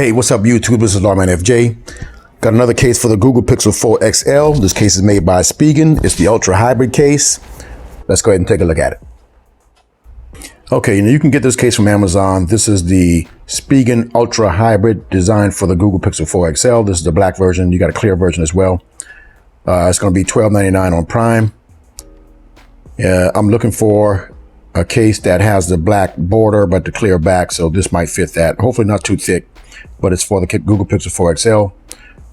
Hey, what's up YouTube? This is Firmand FJ. Got another case for the Google Pixel 4 XL. This case is made by Spigen. It's the Ultra Hybrid case. Let's go ahead and take a look at it. Okay, now you can get this case from Amazon. This is the Spigen Ultra Hybrid designed for the Google Pixel 4 XL. This is the black version. You got a clear version as well. It's going to be $12.99 on Prime. I'm looking for a case that has the black border but the clear back, so this might fit that. Hopefully not too thick, but it's for the Google Pixel 4 XL.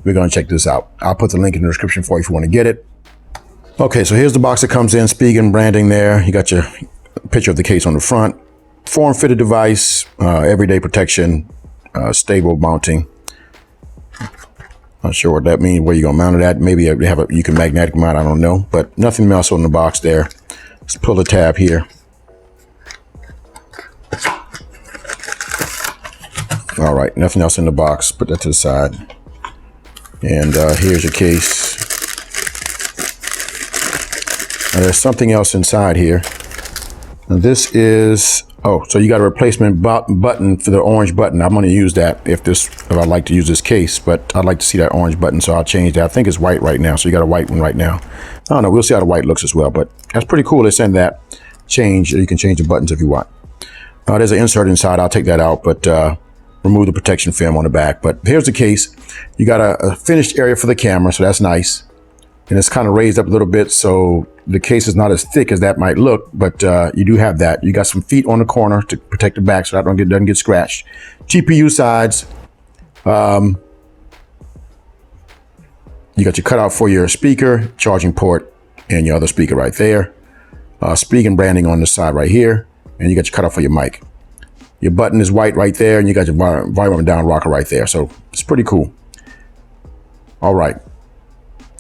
We're going to check this out. I'll put the link in the description for you if you want to get it. Okay, so here's the box that comes in. Spigen branding there. You got your picture of the case on the front. Form-fitted device, everyday protection, stable mounting. Not sure what that means, where you're going to mount it at. Maybe you can magnetic mount, I don't know. But nothing else on the box there. Let's pull the tab here. All right, nothing else in the box. Put that to the side. And here's your case. Now, there's something else inside here. Now this is, so you got a replacement button for the orange button. I'm going to use that if I'd like to use this case, but I'd like to see that orange button, so I'll change that. I think it's white right now, so you got a white one right now. I don't know, we'll see how the white looks as well, but that's pretty cool. They send that change. You can change the buttons if you want. There's an insert inside. I'll take that out, but remove the protection film on the back. But here's the case. You got a finished area for the camera, so that's nice. And it's kind of raised up a little bit, so the case is not as thick as that might look, but you do have that. You got some feet on the corner to protect the back so that doesn't get scratched. TPU sides. You got your cutout for your speaker, charging port, and your other speaker right there. Spigen branding on the side right here, and you got your cutout for your mic. Your button is white right there, and you got your volume down rocker right there. So it's pretty cool. All right.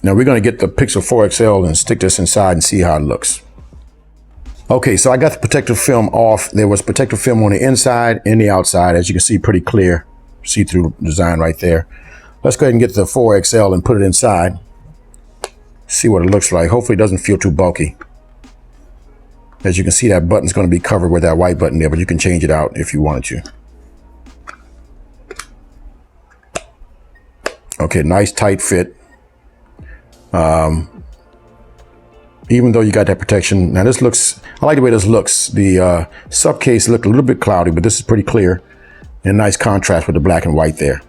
Now we're going to get the Pixel 4 XL and stick this inside and see how it looks. Okay, so I got the protective film off. There was protective film on the inside and the outside. As you can see, pretty clear, see-through design right there. Let's go ahead and get the 4 XL and put it inside. See what it looks like. Hopefully it doesn't feel too bulky. As you can see, that button's going to be covered with that white button there, but you can change it out if you wanted to. Okay, nice tight fit. Even though you got that protection, now this looks, I like the way this looks. The sub case looked a little bit cloudy, but this is pretty clear and nice contrast with the black and white there.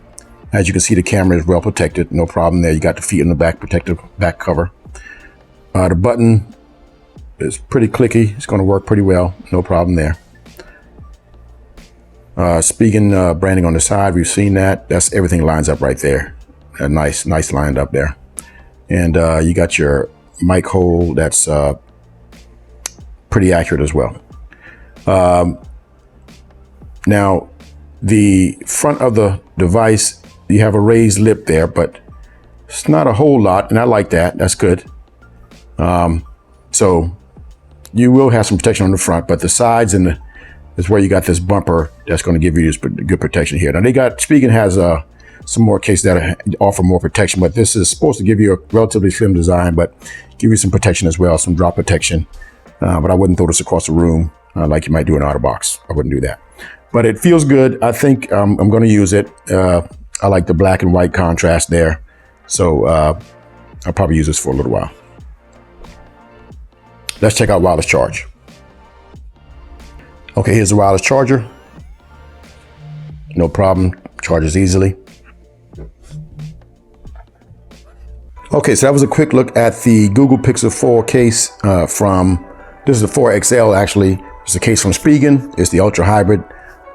As you can see, the camera is well protected, no problem there. You got the feet in the back, protective back cover. The button is pretty clicky. It's going to work pretty well, no problem there. Spigen branding on the side, we've seen that. That's everything lines up right there. Nice lined up there. And you got your mic hole that's pretty accurate as well. Now, the front of the device, you have a raised lip there, but it's not a whole lot, and I like that. That's good. So you will have some protection on the front, but the sides and is where you got this bumper that's going to give you this good protection here. Now Spigen has some more cases that offer more protection, but this is supposed to give you a relatively slim design, but give you some protection as well, some drop protection. But I wouldn't throw this across the room like you might do in an OtterBox. I wouldn't do that. But it feels good. I think I'm going to use it. I like the black and white contrast there. So I'll probably use this for a little while. Let's check out wireless charge. Okay, here's the wireless charger. No problem, charges easily. Okay, so that was a quick look at the Google Pixel 4 case this is the 4 XL actually. It's a case from Spigen. It's the Ultra Hybrid.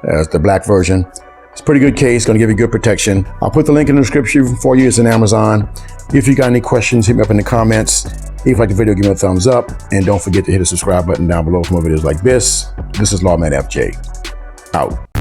It's the black version. It's a pretty good case, going to give you good protection. I'll put the link in the description for you. It's on Amazon. If you got any questions, hit me up in the comments. If you like the video, give me a thumbs up. And don't forget to hit the subscribe button down below for more videos like this. This is Firmand FJ. Out.